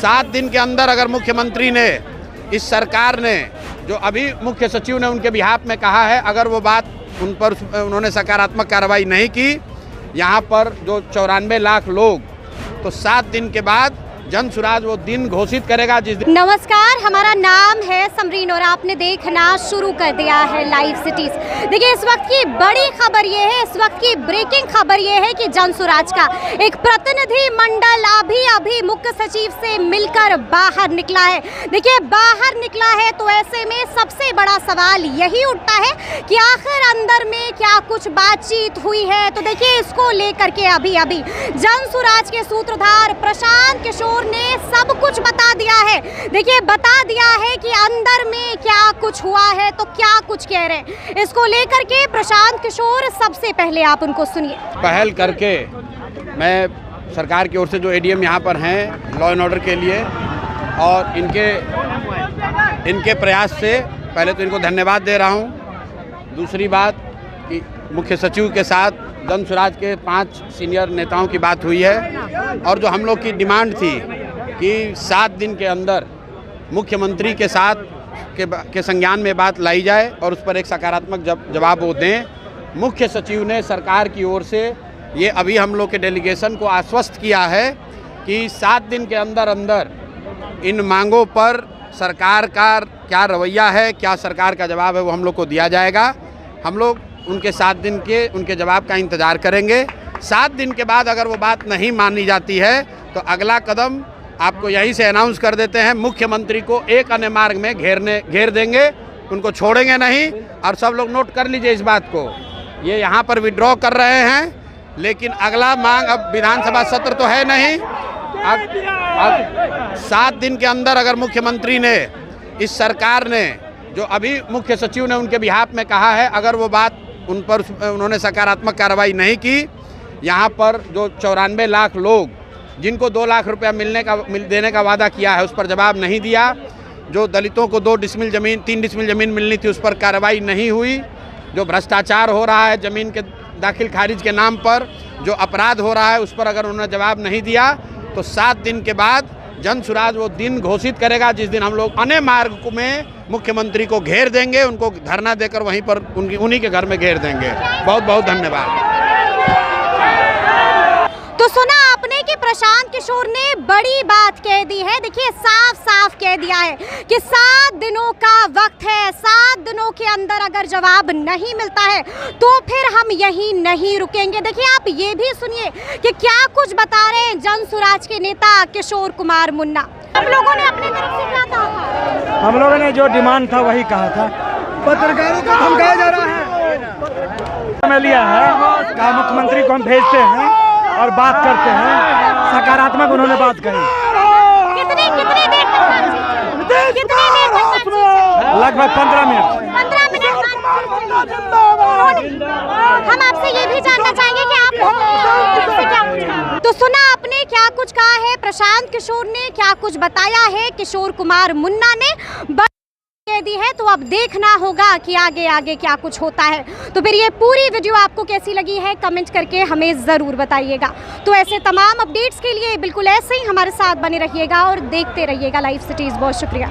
7 दिन के अंदर अगर मुख्यमंत्री ने, इस सरकार ने, जो अभी मुख्य सचिव ने उनके बिहाफ में कहा है, अगर वो बात उन पर उन्होंने सकारात्मक कार्रवाई नहीं की, यहाँ पर जो 94 लाख लोग, तो 7 दिन के बाद जन सुराज वो दिन घोषित करेगा जिस दिन। नमस्कार, हमारा नाम है समरीन और आपने देखना शुरू कर दिया है लाइव सिटीज। देखिए, इस वक्त की बड़ी खबर ये है, इस वक्त की ब्रेकिंग खबर ये है कि जन सुराज का एक प्रतिनिधि मंडल अभी मुख्य सचिव से मिलकर बाहर निकला है। देखिए, बाहर निकला है तो ऐसे में सबसे बड़ा सवाल यही उठता है कि आखिर अंदर में क्या कुछ बातचीत हुई है। तो देखिए, इसको लेकर के अभी जन सुराज के सूत्रधार प्रशांत किशोर ने सब कुछ बता दिया है। देखिए, बता दिया है कि अंदर में क्या कुछ हुआ है, तो क्या कुछ कह रहे हैं, इसको लेकर के प्रशांत किशोर, सबसे पहले आप उनको सुनिए। पहल करके मैं सरकार की ओर से जो एडीएम यहाँ पर हैं लॉ एंड ऑर्डर के लिए, और इनके प्रयास से पहले तो इनको धन्यवाद दे रहा हूँ। दूसरी बात कि मुख्य सचिव के साथ जन सुराज के 5 सीनियर नेताओं की बात हुई है, और जो हम लोग की डिमांड थी कि 7 दिन के अंदर मुख्यमंत्री के साथ के संज्ञान में बात लाई जाए और उस पर एक सकारात्मक जवाब वो दें। मुख्य सचिव ने सरकार की ओर से ये अभी हम लोग के डेलीगेशन को आश्वस्त किया है कि 7 दिन के अंदर इन मांगों पर सरकार का क्या रवैया है, क्या सरकार का जवाब है, वो हम लोग को दिया जाएगा। हम लोग उनके 7 दिन के उनके जवाब का इंतज़ार करेंगे। 7 दिन के बाद अगर वो बात नहीं मानी जाती है तो अगला कदम आपको यहीं से अनाउंस कर देते हैं, मुख्यमंत्री को एक अन्य मार्ग में घेर देंगे, उनको छोड़ेंगे नहीं। और सब लोग नोट कर लीजिए इस बात को, ये यहाँ पर विड्रॉ कर रहे हैं, लेकिन अगला मांग, अब विधानसभा सत्र तो है नहीं, अब 7 दिन के अंदर अगर मुख्यमंत्री ने, इस सरकार ने, जो अभी मुख्य सचिव ने उनके बिहाफ में कहा है, अगर वो बात उन पर उन्होंने सकारात्मक कार्रवाई नहीं की, यहाँ पर जो 94 लाख लोग जिनको 2 लाख रुपया देने का वादा किया है, उस पर जवाब नहीं दिया, जो दलितों को 3 डिसमिल ज़मीन मिलनी थी, उस पर कार्रवाई नहीं हुई, जो भ्रष्टाचार हो रहा है ज़मीन के दाखिल खारिज के नाम पर, जो अपराध हो रहा है, उस पर अगर उन्होंने जवाब नहीं दिया, तो 7 दिन के बाद जन सुराज वो दिन घोषित करेगा जिस दिन हम लोग अन्य मार्ग में मुख्यमंत्री को घेर देंगे, उनको धरना देकर वहीं पर उन्हीं के घर में घेर देंगे। बहुत बहुत धन्यवाद। तो सुना आपने कि प्रशांत किशोर ने बड़ी बात कह दी है। देखिए, साफ कह दिया है कि 7 दिनों का वक्त है, 7 दिनों के अंदर अगर जवाब नहीं मिलता है तो फिर हम यहीं नहीं रुकेंगे। देखिए, आप ये भी सुनिए कि क्या कुछ बता रहे हैं जन सुराज के नेता किशोर कुमार मुन्ना। हम लोगों ने अपनी तरफ से क्या कहा था? हम लोगों ने जो डिमांड था वही कहा था। पत्रकारों को धमकाया जा रहा है, हमें लिया है, कहा मुख्यमंत्री को हम भेजते हैं और बात करते हैं। सकारात्मक उन्होंने बात कही। कितनी देर तक? लगभग 15 मिनट। हम आपसे ये भी जानना चाहेंगे कि आप क्या पूछा। तो सुना आपने क्या कुछ कहा है प्रशांत किशोर ने, क्या कुछ बताया है किशोर कुमार मुन्ना ने, कह दी है। तो अब देखना होगा कि आगे क्या कुछ होता है। तो फिर ये पूरी वीडियो आपको कैसी लगी है, कमेंट करके हमें ज़रूर बताइएगा। तो ऐसे तमाम अपडेट्स के लिए बिल्कुल ऐसे ही हमारे साथ बने रहिएगा और देखते रहिएगा लाइव सिटीज़। बहुत शुक्रिया।